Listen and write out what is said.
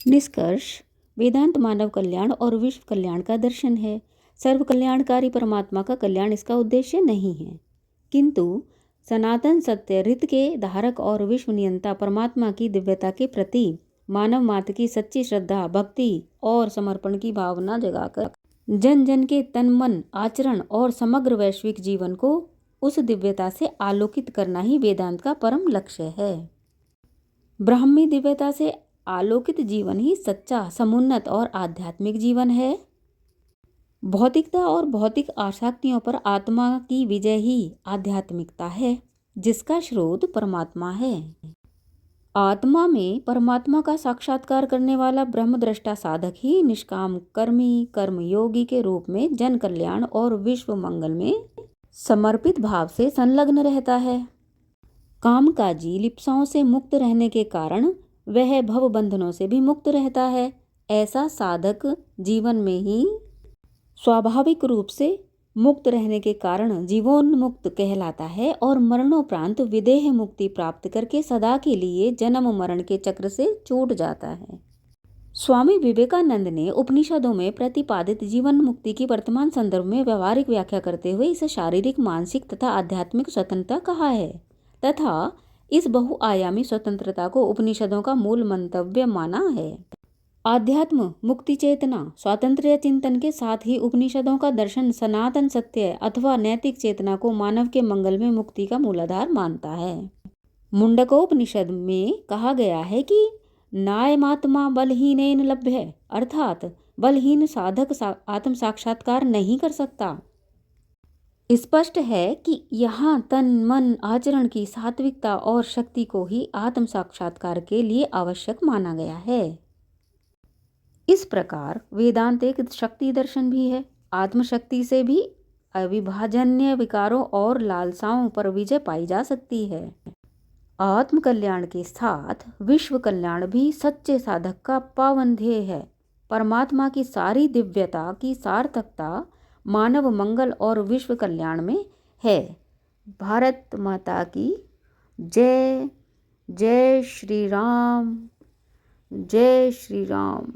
निष्कर्ष, वेदांत मानव कल्याण और विश्व कल्याण का दर्शन है। सर्व कल्याणकारी परमात्मा का कल्याण इसका उद्देश्य नहीं है, किंतु सनातन सत्य रित के धारक और विश्व नियंता परमात्मा की दिव्यता के प्रति मानव मात्र की सच्ची श्रद्धा, भक्ति और समर्पण की भावना जगाकर जन जन के तन, मन, आचरण और समग्र वैश्विक जीवन को उस दिव्यता से आलोकित करना ही वेदांत का परम लक्ष्य है। ब्राह्मी दिव्यता से आलोकित जीवन ही सच्चा, समुन्नत और आध्यात्मिक जीवन है। भौतिकता और भौतिक आसक्तियों पर आत्मा की विजय ही आध्यात्मिकता है, जिसका स्रोत परमात्मा है। आत्मा में परमात्मा का साक्षात्कार करने वाला ब्रह्मद्रष्टा साधक ही निष्काम कर्मी, कर्मयोगी के रूप में जन कल्याण और विश्व मंगल में समर्पित भाव से संलग्न रहता है। कामकाजी लिप्साओं से मुक्त रहने के कारण वह भव बंधनों से भी मुक्त रहता है। ऐसा साधक जीवन में ही स्वाभाविक रूप से मुक्त रहने के कारण जीवोन्मुक्त कहलाता है और मरणोपरांत विदेह मुक्ति प्राप्त करके सदा के लिए जन्म मरण के चक्र से छूट जाता है। स्वामी विवेकानंद ने उपनिषदों में प्रतिपादित जीवन मुक्ति की वर्तमान संदर्भ में व्यवहारिक व्याख्या करते हुए इसे शारीरिक, मानसिक तथा आध्यात्मिक स्वतंत्रता कहा है तथा इस बहुआयामी स्वतंत्रता को उपनिषदों का मूल मंतव्य माना है। आध्यात्म, मुक्ति चेतना, स्वातंत्र्य चिंतन के साथ ही उपनिषदों का दर्शन सनातन सत्य अथवा नैतिक चेतना को मानव के मंगल में मुक्ति का मूलाधार मानता है। मुंडकोपनिषद में कहा गया है कि नायमात्मा बलहीनेन लभ्य, अर्थात बलहीन साधक आत्म साक्षात्कार नहीं कर सकता। स्पष्ट है कि यहाँ तन, मन, आचरण की सात्विकता और शक्ति को ही आत्म साक्षात्कार के लिए आवश्यक माना गया है। इस प्रकार वेदांत एक शक्ति दर्शन भी है। आत्मशक्ति से भी अविभाजन्य विकारों और लालसाओं पर विजय पाई जा सकती है। आत्म कल्याण के साथ विश्व कल्याण भी सच्चे साधक का पावन ध्येय है। परमात्मा की सारी दिव्यता की सार्थकता मानव मंगल और विश्व कल्याण में है। भारत माता की जय। जय श्री राम। जय श्री राम।